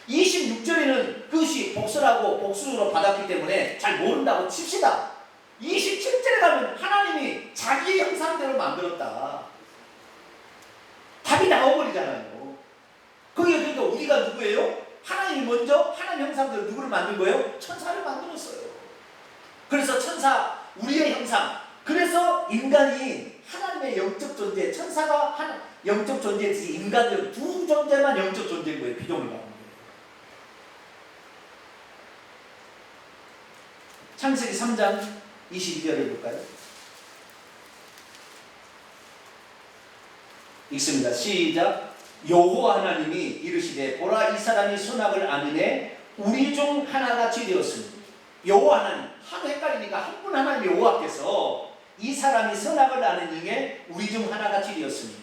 26절에는 그것이 복수라고 복수로 받았기 때문에 잘 모른다고 칩시다. 27절에 가면 하나님이 자기의 형상대로 만들었다. 답이 나와버리잖아요. 그게 그러니까 우리가 누구예요? 하나님이 먼저 형상대로 누구를 만든 거예요? 천사를 만들었어요. 그래서 천사, 우리의 형상. 그래서 인간이 하나님의 영적 존재, 천사가 영적 존재지 인간들 두 존재만 영적 존재인 거예요. 비동을 받는 거예요. 창세기 3장 22절을 볼까요? 읽습니다. 시작. 여호와 하나님이 이르시되 보라 이 사람이 선악을 아느네 우리 중 하나같이 되었습니다. 여호와 하나님, 하도 헷갈리니까 한 분 하나님 여호와께서 이 사람이 선악을 아는 중에 우리 중 하나같이 되었습니다.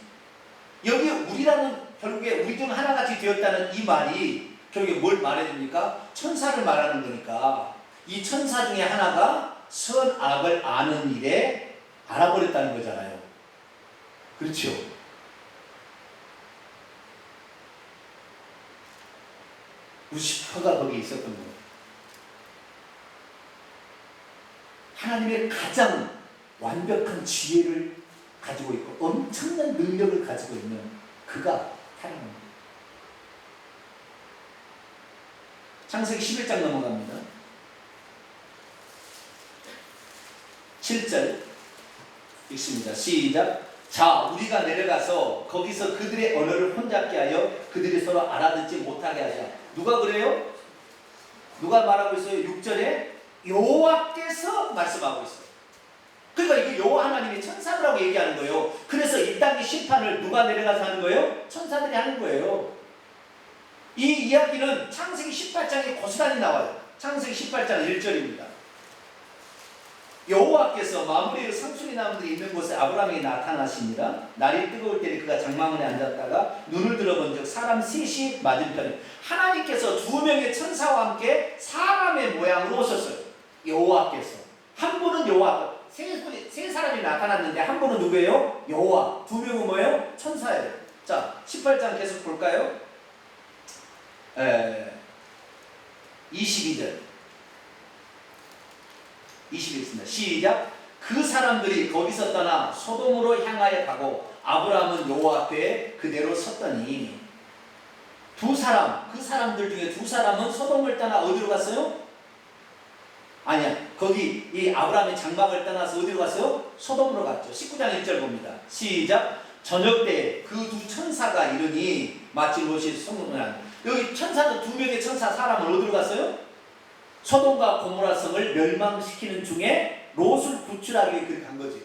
여기 우리라는 결국에 우리 중 하나같이 되었다는 이 말이 결국에 뭘 말해줍니까? 천사를 말하는 거니까 이 천사 중에 하나가 선악을 아는 일에 알아버렸다는 거잖아요. 그렇죠? 루시퍼가 거기 있었던 거예요. 하나님의 가장 완벽한 지혜를 가지고 있고 엄청난 능력을 가지고 있는 그가 타락합니다. 창세기 11장 넘어갑니다. 7절 읽습니다. 시작. 자, 우리가 내려가서 거기서 그들의 언어를 혼잡게 하여 그들이 서로 알아듣지 못하게 하자. 누가 그래요? 누가 말하고 있어요? 6절에 여호와께서 말씀하고 있어요. 그러니까 이게 여호와 하나님이 천사들하고 얘기하는 거예요. 그래서 이 땅의 심판을 누가 내려가서 하는 거예요? 천사들이 하는 거예요. 이 이야기는 창세기 18장에 고스란히 나와요. 창세기 18장 1절입니다. 여호와께서 마므레의 상수리 나무들이 있는 곳에 아브라함에게 나타나시니라. 날이 뜨거울 때에 그가 장막문에 앉았다가 눈을 들어본즉 사람 셋이 맞은편에 하나님께서 두 명의 천사와 함께 사람의 모양으로 오셨어요. 여호와께서 한 분은 여호와, 세 사람이 나타났는데 한 분은 누구예요? 여호와. 두 명은 뭐예요? 천사예요. 자, 18장 계속 볼까요? 22절 21절 시작. 그 사람들이 거기서 떠나 소돔으로 향하여 가고 아브라함은 여호와 앞에 그대로 섰더니 두 사람, 그 사람들 중에 두 사람은 소돔을 떠나 어디로 갔어요? 아니야. 거기 이 아브라함의 장막을 떠나서 어디로 갔어요? 소돔으로 갔죠. 19장 1절 봅니다. 시작. 저녁 때 그 두 천사가 이르니 마치 롯이 소문난 여기 천사도 두 명의 천사 사람은 어디로 갔어요? 소돔과 고모라 성을 멸망시키는 중에 롯을 구출하기 위해 간 거죠.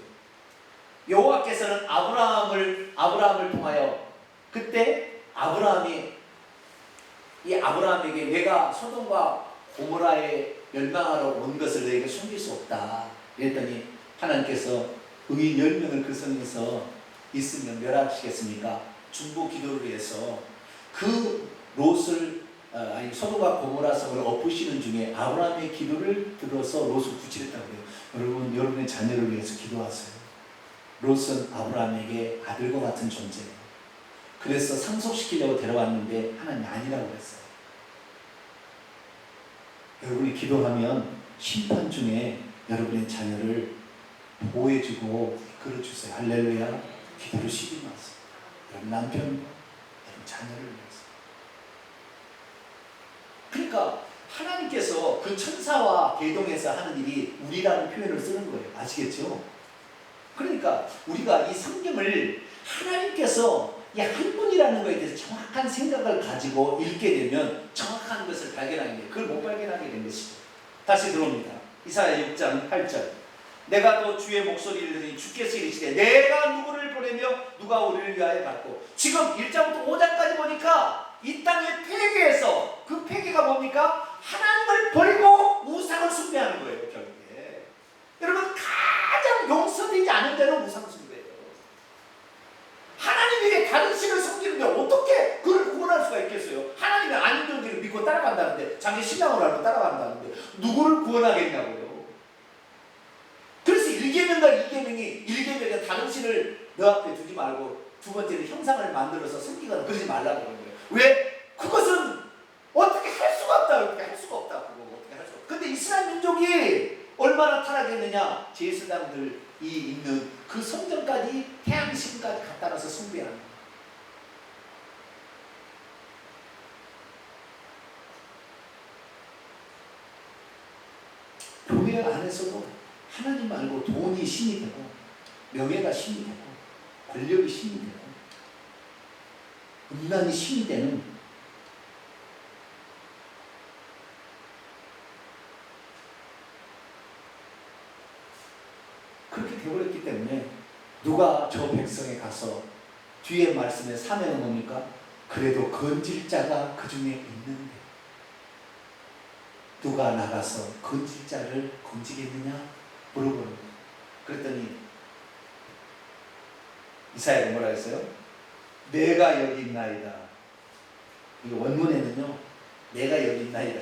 여호와께서는 아브라함을 통하여 그때 아브라함에게 내가 소돔과 고모라에 멸망하러 온 것을 너에게 숨길 수 없다. 그랬더니 하나님께서 의인 10명을 그 성에서 있으면 멸하시겠습니까? 중보 기도를 위해서 그 롯을 소돔과 고모라 성을 엎으시는 중에 아브라함의 기도를 들어서 롯을 구출했다고 해요. 여러분, 여러분의 자녀를 위해서 기도하세요. 롯은 아브라함에게 아들과 같은 존재예요. 그래서 상속시키려고 데려왔는데 하나님이 아니라고 했어요. 여러분이 기도하면 심판 중에 여러분의 자녀를 보호해주고 이끌어주세요. 할렐루야. 기도를 쉬지 마세요. 여러분 남편, 여러분 자녀를 위해서. 그러니까 하나님께서 그 천사와 대동해서 하는 일이 우리라는 표현을 쓰는 거예요. 아시겠죠? 그러니까 우리가 이 성경을 하나님께서 이 한 분이라는 것에 대해서 정확한 생각을 가지고 읽게 되면 정확한 것을 발견하게 돼요. 그걸 못 발견하게 된 것이죠. 다시 들어옵니다. 이사야 6장 8절. 내가 또 주의 목소리를 들으니 주께서 이르시되 내가 누구를 보내며 누가 우리를 위하여 갔고. 지금 1장부터 5장까지 보니까 이 땅의 폐괴에서 그 폐괴가 뭡니까? 하나님을 버리고 우상을 숭배하는 거예요. 결국에 여러분 가장 용서되지 않은 자는 우상 숭배예요. 하나님에게 다른 신을 섬기는데 어떻게 그를 구원할 수가 있겠어요? 하나님의 아닌 존재를 믿고 따라간다는데, 자기 신앙으로 알고 따라간다는데 누구를 구원하겠냐고요. 그래서 1계명과 2계명이 1계명은 다른 신을 너 앞에 두지 말고 두 번째는 형상을 만들어서 섬기거나 그러지 말라고 그러는 거예요. 왜? 그것은 어떻게 할 수가 없다. 어떻게 할 수가 없다. 그거 어떻게 할 수가 없다. 근데 이스라엘 민족이 얼마나 타락했느냐. 제사장들이 있는 그 성전까지 태양신까지 갖다 놔서 숭배하는 거예요. 교회 안에서도 하나님 말고 돈이 신이 되고 명예가 신이 되고 권력이 신이 되고 음란이 신이 되는 그렇게 되어버렸기 때문에 누가 저 백성에 가서 뒤에 말씀의 사명은 뭡니까? 그래도 건질 자가 그 중에 있는데 누가 나가서 건질 자를 건지겠느냐? 물어보는 거예요. 그랬더니 이사야가 뭐라 했어요? 내가 여기 있나이다. 이 원문에는요, 내가 여기 있나이다.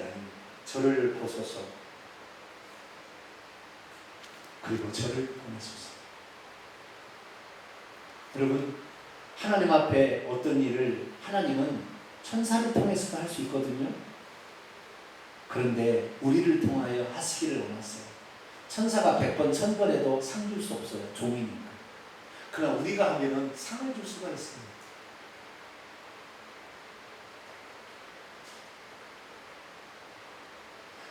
저를 보소서. 그리고 저를 보내소서. 여러분, 하나님 앞에 어떤 일을 하나님은 천사를 통해서도 할 수 있거든요. 그런데 우리를 통하여 하시기를 원하세요. 천사가 100번, 1000번 해도 상 줄 수 없어요. 종이니까. 그러나 우리가 하면은 상을 줄 수가 있습니다.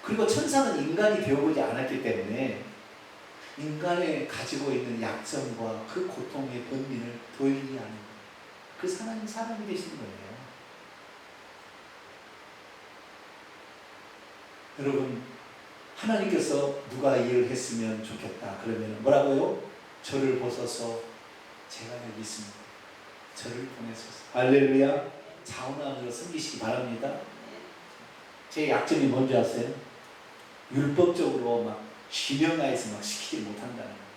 그리고 천사는 인간이 되어보지 않았기 때문에 인간의 가지고 있는 약점과 그 고통의 번민을 더 이해하는 그 사람이 되시는 거예요. 여러분, 하나님께서 누가 이해를 했으면 좋겠다. 그러면 뭐라고요? 저를 보소서. 제가 여기 있습니다. 저를 보내소서. 할렐루야. 자원함으로 섬기시기 바랍니다. 제 약점이 뭔지 아세요? 율법적으로 막 심형하에서 막 시키지 못한다는 거예요.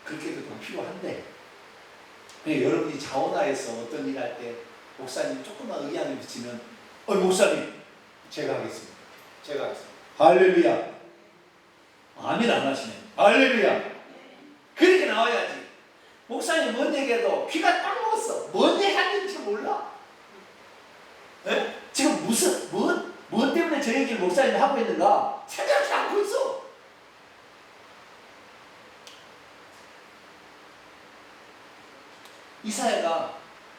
그렇게도 좀 필요한데, 여러분이 자원하에서 어떤 일 할 때 목사님 조금만 의향을 비치면 목사님 제가 하겠습니다. 제가 하겠습니다. 할렐루야. 아멘 안 하시네. 할렐루야. 그렇게 나와야지. 목사님 뭔 얘기해도 귀가 딱 먹었어. 뭔 얘기 하는지 몰라. 에? 지금 무엇 때문에 저 얘기를 목사님이 하고 있는가 생각지 않고 있어. 이사야가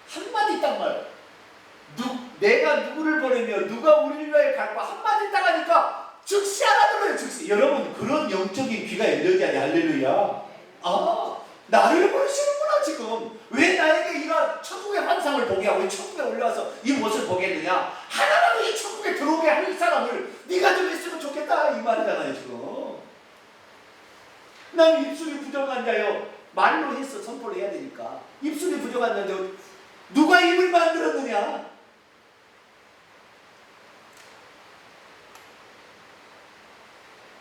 한마디 딱 말, 내가 누구를 보내며 누가 우리를 위하여 갈까 한마디 딱 하니까 즉시 알아들어요. 즉시. 여러분, 그런 영적인 귀가 열려야지. 할렐루야. 나를 보시는구나. 지금 왜 나에게 이런 천국의 환상을 보게 하고 천국에 올라와서 이 모습을 보겠느냐. 하나라도 이 천국에 들어오게 할 사람을 네가 좀 있으면 좋겠다 이 말이잖아요. 지금 난 입술이 부정한 자요. 말로 해서 선포를 해야 되니까. 입술이 부정한 자인데 누가 입을 만들었느냐.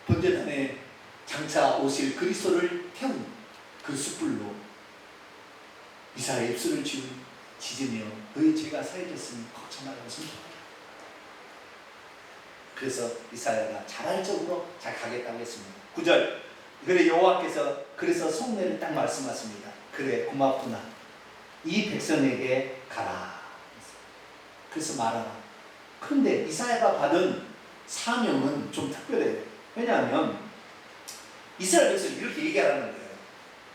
번제단에 장차 오실 그리스도를 태운 그 숯불로 이사야의 입술을 지으며 너희 죄가 사해졌으니 걱정 말라고 선포하라. 그래서 이사야가 자발적으로 잘 가겠다고 했습니다. 9절. 그래 여호와께서 그래서 속내를 딱 말씀하십니다. 그래 고맙구나. 이 백성에게 가라. 그래서 말하라. 그런데 이사야가 받은 사명은 좀 특별해요. 왜냐하면 이스라엘 백성이 이렇게 얘기하라는 거예요.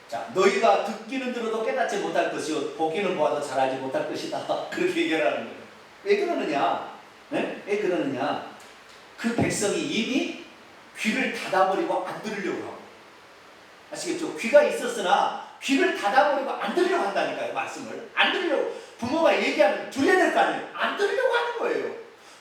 자, 너희가 듣기는 들어도 깨닫지 못할 것이요 보기는 보아도 잘 알지 못할 것이다. 그렇게 얘기하라는 거예요. 왜 그러느냐? 네? 왜 그러느냐? 그 백성이 이미 귀를 닫아버리고 안 들으려고 하고, 아시겠죠? 귀가 있었으나 귀를 닫아버리고 안 들으려고 한다니까요. 말씀을 안 들으려고. 부모가 얘기하면 들어야 될 거 아니에요. 안 들으려고 하는 거예요.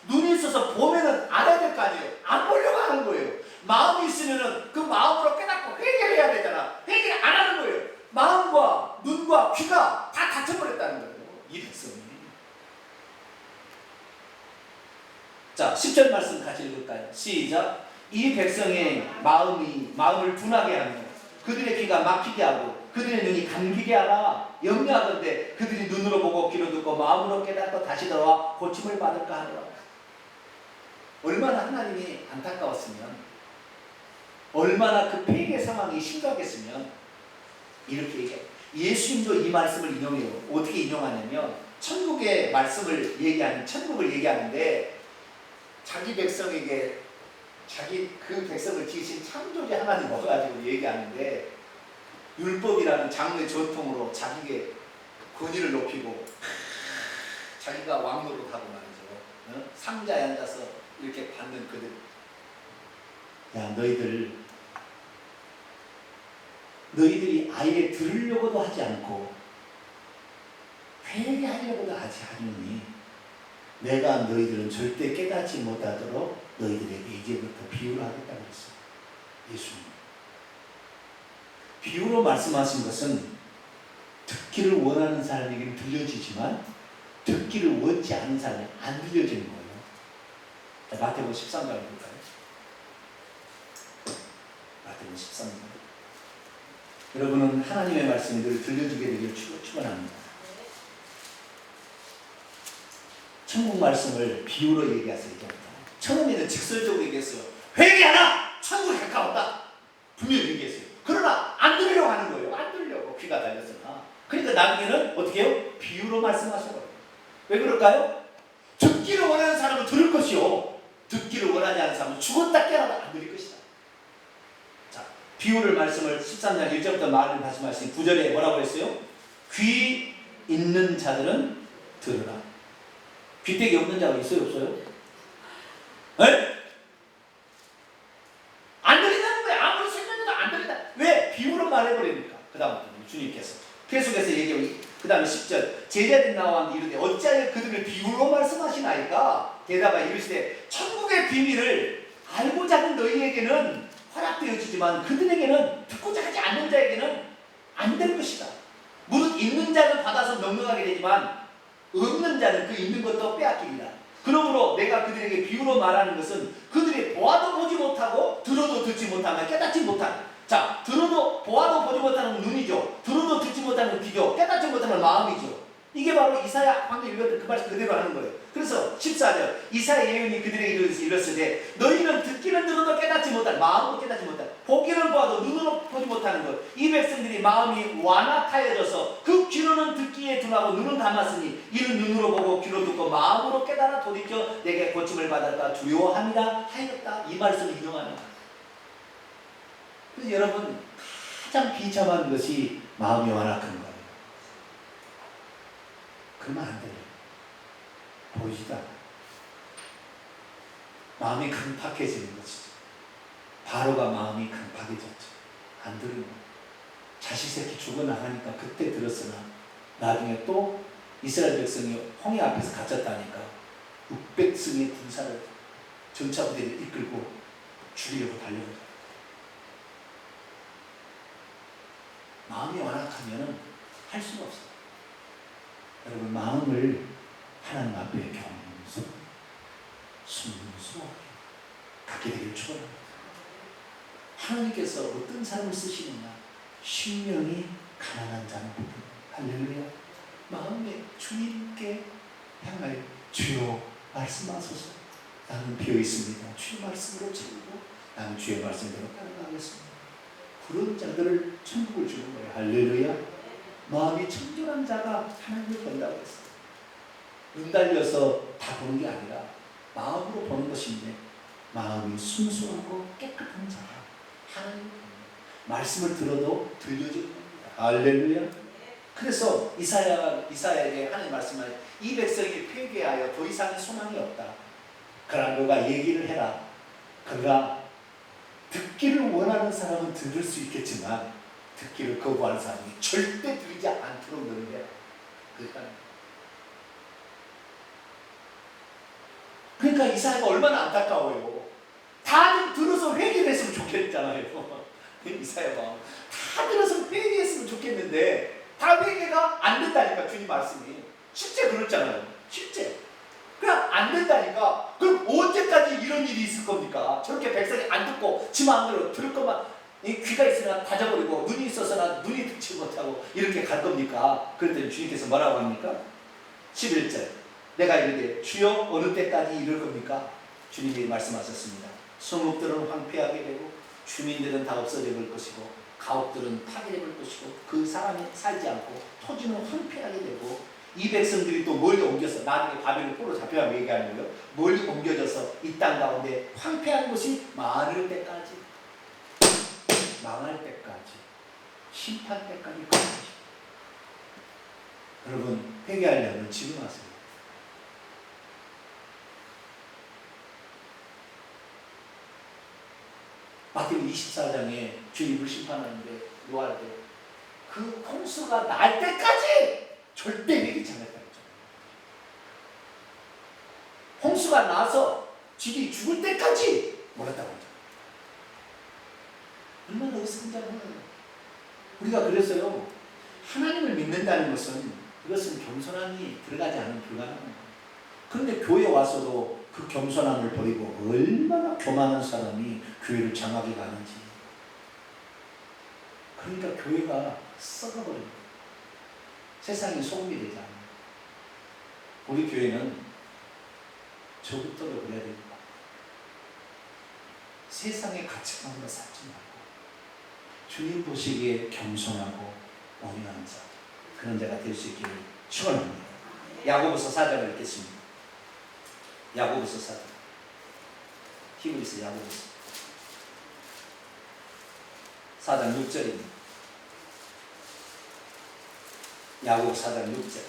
눈이 있어서 보면은 알아야 될 거 아니에요. 안 보려고 하는 거예요. 마음이 있으면은 그 마음으로 깨닫고 회개해야 되잖아. 회개를 안 하는 거예요. 마음과 눈과 귀가 다 닫혀버렸다는 거예요. 이 백성이. 자, 10절 말씀 같이 읽을까요? 시작. 이 백성의 마음을 둔하게 하며 그들의 귀가 막히게 하고 그들의 눈이 감기게 하라. 염려하던데 그들이 눈으로 보고 귀로 듣고 마음으로 깨닫고 다시 돌아와 고침을 받을까 하더라. 얼마나 하나님이 안타까웠으면, 얼마나 그 폐괴 상황이 심각했으면 이렇게 얘기해요. 예수님도 이 말씀을 인용해요. 어떻게 인용하냐면 천국의 말씀을 천국을 얘기하는데 자기 백성에게 그 백성을 지으신 창조주 하나님 와가지고 얘기하는데 율법이라는 장르의 전통으로 자기의 권위를 높이고 자기가 왕노릇하고 말이죠. 상자에 앉아서 이렇게 받는 그들. 야, 너희들이 아예 들으려고도 하지 않고 회개하려고도 하니 내가 너희들은 절대 깨닫지 못하도록 너희들에게 이제부터 비유를 하겠다고 했어요. 예수님. 비유로 말씀하신 것은 듣기를 원하는 사람에게는 들려지지만 듣기를 원치 않는 사람에게 안 들려지는 거예요. 자, 마태복음 13장 볼까요? 마태복음 13장. 여러분은 하나님의 말씀이 늘 들려지게 되기를 축원합니다. 천국 말씀을 비유로 얘기하세요. 처음에는 직설적으로 얘기했어요. 회개하라! 천국이 가까웠다. 분명히 얘기했어요. 그러나 안 들으려고 하는 거예요. 안 들으려고. 귀가 달렸으나. 그러니까 나중에는 어떻게 해요? 비유로 말씀하셔요. 왜 그럴까요? 듣기를 원하는 사람은 들을 것이요, 듣기를 원하지 않는 사람은 죽었다 깨어나도 안 들을 것이다. 자, 비유를 말씀을 13장 1절부터 말을 다시 말씀 9절에 뭐라고 했어요? 귀 있는 자들은 들으라. 귀때기 없는 자가 있어요, 없어요? 네? 안 들린다는 거예요. 아무리 설명해도 안 들린다. 왜? 비유로 말해버리니까. 그 다음부터 주님께서 계속해서 얘기하고, 그 다음에 10절 제자들이 나와 이르되 어찌하여 그들을 비유로 말씀하시나이까? 대답하여 이르시되 천국의 비밀을 알고자 하는 너희에게는 허락되어지지만 그들에게는 듣고자 하지 않는 자에게는 안 될 것이다. 무릇 있는 자는 받아서 넉넉하게 되지만 없는 자는 그 있는 것도 빼앗기리라. 그러므로 내가 그들에게 비유로 말하는 것은 그들이 보아도 보지 못하고 들어도 듣지 못하며 깨닫지 못하는. 자, 들어도 보아도 보지 못하는 건 눈이죠. 들어도 듣지 못하는 건 귀죠. 깨닫지 못하는 건 마음이죠. 이게 바로 이사야 방금 읽었던 그 말씀 그대로 하는 거예요. 그래서 14절 이사야 예언이 그들에게 이르렀으되 너희는 듣기는 들어도 깨닫지 못할, 마음으로 깨닫지 못할, 보기는 보아도 눈으로 보지 못하는 것. 이 백성들이 마음이 완악하여져서 그 귀로는 듣기에 둔하고 눈은 감았으니 이는 눈으로 보고 귀로 듣고 마음으로 깨달아 돌이켜 내게 고침을 받았다 두려워함이라 하였다. 이 말씀을 인용하는 거예요. 그래서 여러분 가장 비참한 것이 마음이 완악한 거예요. 그러면 안 돼요. 보이지도 않아요. 마음이 강팍해지는 것이죠. 바로가 마음이 강팍해졌죠. 안 들은 거예요. 자식 새끼 죽어나가니까 그때 들었으나 나중에 또 이스라엘 백성이 홍해 앞에서 갇혔다니까 600승의 군사를 전차부대를 이끌고 죽이려고 달려가요. 마음이 완악하면 할 수가 없어요. 여러분 마음을 하나님 앞에 순수하게 갖게 되기를 축원합니다. 하나님께서 어떤 사람을 쓰시느냐? 심령이 가난한 자는 복이다. 할렐루야. 마음에 주님께 향하여 주여 말씀하소서. 나는 비어 있습니다. 주의 말씀으로 채우고 나는 주의 말씀대로 따라가겠습니다. 그런 자들을 천국을 주는 거예요. 할렐루야. 마음이 청결한 자가 하나님을 본다고 했어요. 눈 달려서 다 보는 게 아니라 마음으로 보는 것인데 마음이 순수하고 깨끗한 자가 하나님을 봅니다. 말씀을 들어도 들려지는 겁니다. 할렐루야. 그래서 이사야에게 하나님 말씀하여 이 백성이 회개하여 더 이상의 소망이 없다. 그러나 너가 얘기를 해라. 그러나 듣기를 원하는 사람은 들을 수 있겠지만 듣기를 거부하는 사람이 절대 들리지 않도록 너는 해라. 그러니까 이사야가 얼마나 안타까워요. 다 들어서 회개를 했으면 좋겠잖아요. 이사야 마음 다 들어서 회개했으면 좋겠는데 다 회개가 안 된다니까. 주님 말씀이 실제 그렇잖아요. 실제 그냥 안 된다니까. 그럼 언제까지 이런 일이 있을 겁니까? 저렇게 백성이 안 듣고 지 마음대로 들을 것만, 이 귀가 있으나 다져버리고 눈이 있어서나 눈이 듣지 못하고 이렇게 갈 겁니까? 그랬더니 주님께서 뭐라고 합니까? 11절 내가 이르되 주여 어느 때까지 이럴 겁니까? 주님이 말씀하셨습니다. 성읍들은 황폐하게 되고 주민들은 다 없어져 볼 것이고 가옥들은 파괴될 것이고 그 사람이 살지 않고 토지는 황폐하게 되고 이 백성들이 또 멀리 옮겨서 나중에 바벨론 포로 잡혀가면 얘기하는 거예요. 멀리 옮겨져서 이 땅 가운데 황폐한 곳이 많을 때까지, 망할 때까지, 심판 때까지 그 것입니다. 여러분 회개하려면 지금 하세요. 마태복음 24장에 주님을 심판하는데 노할 때 그 홍수가 날 때까지 절대 먹이지 않았다고 했잖아요. 홍수가 나서 쥐들이 죽을 때까지 몰랐다고 했잖아요. 얼마나 어색한지 몰라요. 우리가 그래서요, 하나님을 믿는다는 것은 그것은 겸손함이 들어가지 않으면 불가능한 거예요. 그런데 교회 와서도 그 겸손함을 버리고 얼마나 교만한 사람이 교회를 장악해 가는지. 그러니까 교회가 썩어버립니다. 세상이 소금이 되지 않아요. 우리 교회는 저부터도 그래야 됩니다. 세상의 가치관으로 살지 말고 주님 보시기에 겸손하고 온유한 자, 그런 자가 될 수 있기를 축원합니다. 야고보서 4장을 읽겠습니다. 야고보서 4장. 히브리서 야고보서 4장 6절입니다. 야고보서 4장 6절.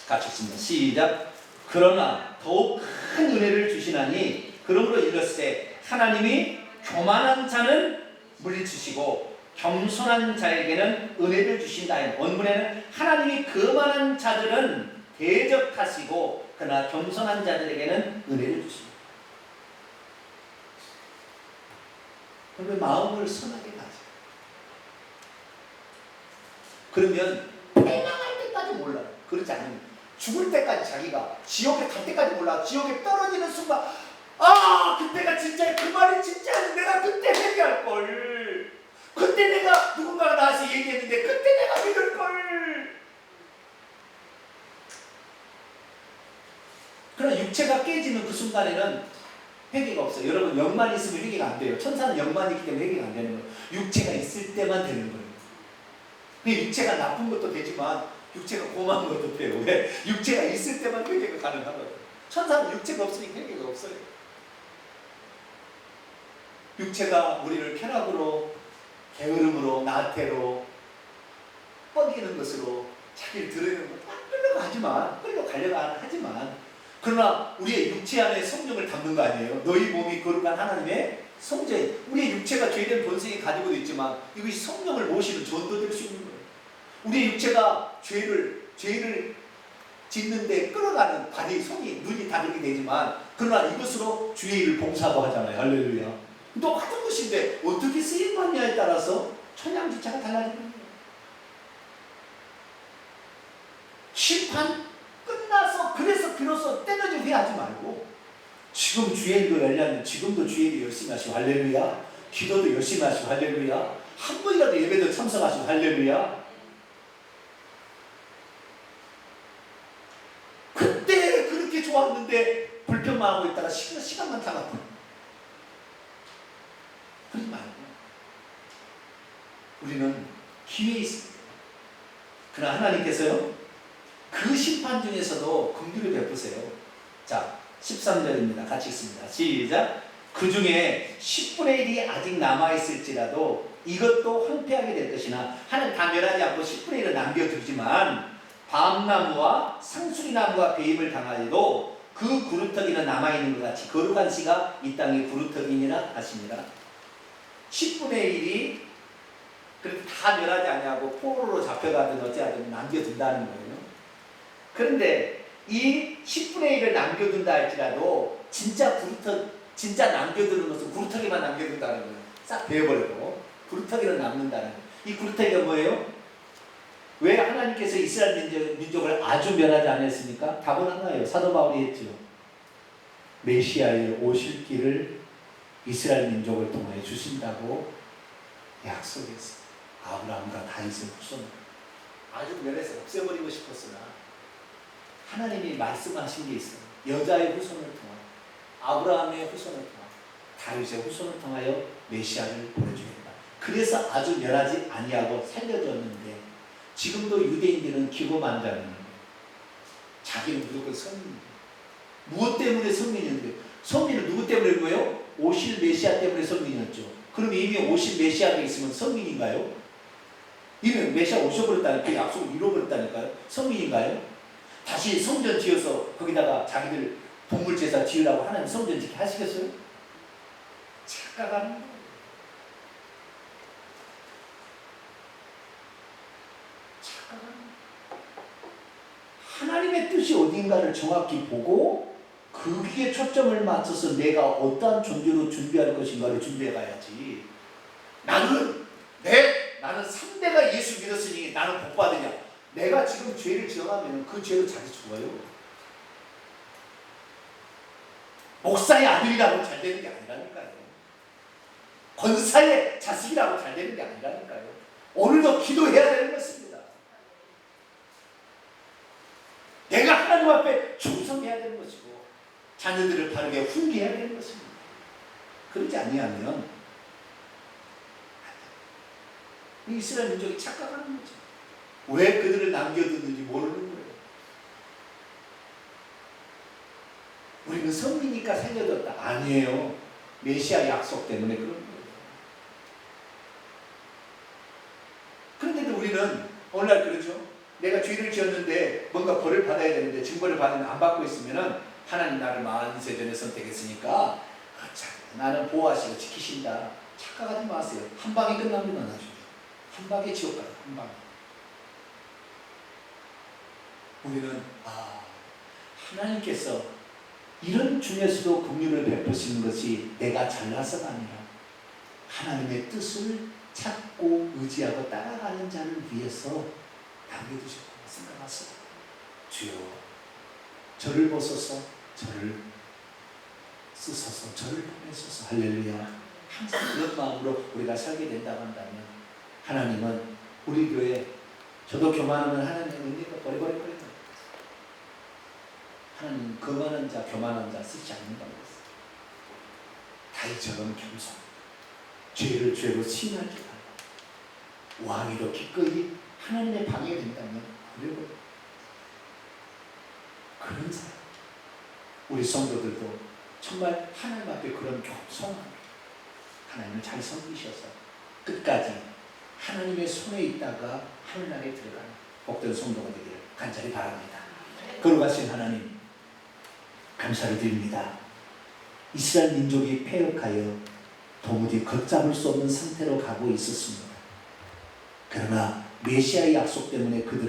같이 읽습니다. 시작. 그러나 더욱 큰 은혜를 주시나니 그러므로 이르시되 하나님이 교만한 자는 물리치시고 겸손한 자에게는 은혜를 주신다. 원문에는 하나님이 거만한 자들은 대적하시고 그러나 겸손한 자들에게는 은혜를 주십니다. 그러면 마음을 선하게 가져. 그러면 패망할 때까지 몰라요. 그렇지 않으면 죽을 때까지 자기가 지옥에 갈 때까지 몰라. 지옥에 떨어지는 순간 아 그때가 진짜 그 말이 진짜는 내가 그때 회개할 걸. 그때 내가 누군가가 나한테 얘기했는데 그때 내가 믿을 걸. 그러나 육체가 깨지는 그 순간에는 회개가 없어요. 여러분 영만 있으면 회개가 안 돼요. 천사는 영만 있기 때문에 회개가 안 되는 거예요. 육체가 있을 때만 되는 거예요. 육체가 나쁜 것도 되지만 육체가 고마운 것도 돼요. 왜? 육체가 있을 때만 회개가 가능하거든요. 천사는 육체가 없으니 회개가 없어요. 육체가 우리를 쾌락으로, 게으름으로, 나태로, 뻐기는 것으로 자기를 드러내는 것 끌려가려고 하지만 그러나 우리의 육체 안에 성령을 담는 거 아니에요? 너희 몸이 거룩한 하나님의 성전. 우리의 육체가 죄된 본성이 가지고도 있지만 이것이 성령을 모시는 전도 될 수 있는 거예요. 우리의 육체가 죄를 짓는데 끌어가는 발이, 손이, 눈이 다 그렇게 되지만 그러나 이것으로 주의 일을 봉사도 하잖아요. 할렐루야. 똑같은 것인데 어떻게 쓰임받냐에 따라서 천양지차가 달라지는 거예요. 심판 끝나서 그래서 비로소 때려지 후회하지 말고 지금 주의 일도 열렸는데 지금도 주의 일 열심히 하시고 할렐루야. 기도도 열심히 하시고 할렐루야. 한 번이라도 예배도 참석하시고 할렐루야. 그때 그렇게 좋았는데 불평만 하고 있다가 시간만 타갔고 그러지 말고 우리는 기회에 있습니다. 그러나 하나님께서요 그 심판 중에서도 긍휼을 베푸세요. 자 13절입니다. 같이 읽습니다. 시작. 그 중에 10분의 1이 아직 남아있을지라도 이것도 황폐하게 될 것이나 하나님 다 멸하지 않고 10분의 1을 남겨두지만 밤나무와 상수리나무가 배임을 당하여도 그 구루터기는 남아있는 것 같이 거룩한 씨가 이 땅에 구루터기니라 하시니라. 10분의 1이 그렇게 다 멸하지 아니하고 포로로 잡혀가든 어찌하든 남겨둔다는 거예요. 그런데 이 10분의 1을 남겨둔다 할지라도 진짜 남겨두는 것은 구루터기만 남겨둔다는 거예요. 싹 베어버리고 구루터기는 남는다는 거예요. 이 구루터기가 뭐예요? 왜 하나님께서 이스라엘 민족을 아주 멸하지 않았습니까? 답은 하나예요. 사도 바울이 했죠. 메시아의 오실 길을 이스라엘 민족을 통해 주신다고 약속했어요. 아브라함과 다윗의 후손을 아주 멸해서 없애버리고 싶었으나 하나님이 말씀하신 게 있어요. 여자의 후손을 통하여 아브라함의 후손을 통하여 다윗의 후손을 통하여 메시아를 보내주겠다. 그래서 아주 멸하지 아니하고 살려줬는데 지금도 유대인들은 기고만장하는 거예요. 자기는 무조건 성민이에요. 무엇 때문에 성민이었는데 성민은 누구 때문에 거예요? 오실 메시아 때문에 성민이었죠. 그럼 이미 오실 메시아가 있으면 성민인가요? 이미 메시아 오셔버렸다니까 그 약속을 이뤄버렸다니까요. 성민인가요? 다시 성전 지어서 거기다가 자기들 동물제사 지으라고 하나님 성전 짓게 하시겠어요? 착각하는 거예요. 착각하는 거예요. 하나님의 뜻이 어딘가를 정확히 보고 거기에 초점을 맞춰서 내가 어떠한 존재로 준비할 것인가를 준비해 가야지. 나는 3대가 예수 믿었으니 나는 복 받으냐. 내가 지금 죄를 지어가면 그 죄로 자기 죽어요. 목사의 아들이라고 잘 되는 게 아니라니까요. 권사의 자식이라고 잘 되는 게 아니라니까요. 오늘도 기도해야 되는 것입니다. 내가 하나님 앞에 충성해야 되는 것이고 자녀들을 바르게 훈계해야 되는 것입니다. 그러지 아니하면 이스라엘 민족이 착각하는 거죠. 왜 그들을 남겨두는지 모르는 거예요. 우리는 선미니까 살려뒀다. 아니에요. 메시아 약속 때문에 그런 거예요. 그런데도 우리는 오늘날 그러죠. 내가 죄를 지었는데 뭔가 벌을 받아야 되는데 증거를 받으면 안 받고 있으면은 하나님 나를 만세 전에 선택했으니까 나는 보호하시고 지키신다. 착각하지 마세요. 한 방에 끝납니다. 나중에 한 방에 지옥 가요. 한 방에. 우리는 하나님께서 이런 중에서도 긍휼을 베푸시는 것이 내가 잘나서가 아니라 하나님의 뜻을 찾고 의지하고 따라가는 자를 위해서 남겨두셨다고 생각하세요. 주여 저를 보소서, 저를 쓰소서, 저를 보내소서. 할렐루야. 항상 그런 마음으로 우리가 살게 된다고 한다면 하나님은 우리 교회 저도 교만하면 하나님의 은혜가 버리버리버리 하나님 거만한 자, 교만한 자 쓰지 않는다고 했어요. 다윗처럼 겸손, 죄를 죄로 시인하지 않고 왕이도 기꺼이 하나님의 방해된다면 그리고 그런 사람 우리 성도들도 정말 하나님 앞에 그런 겸손함 하나님을 잘 섬기셔서 끝까지 하나님의 손에 있다가 하늘나라에 들어가는 복된 성도가 되기를 간절히 바랍니다. 거룩하신 하나님 감사를 드립니다. 이스라엘 민족이 패역하여 도무지 걷잡을 수 없는 상태로 가고 있었습니다. 그러나 메시아의 약속 때문에 그들을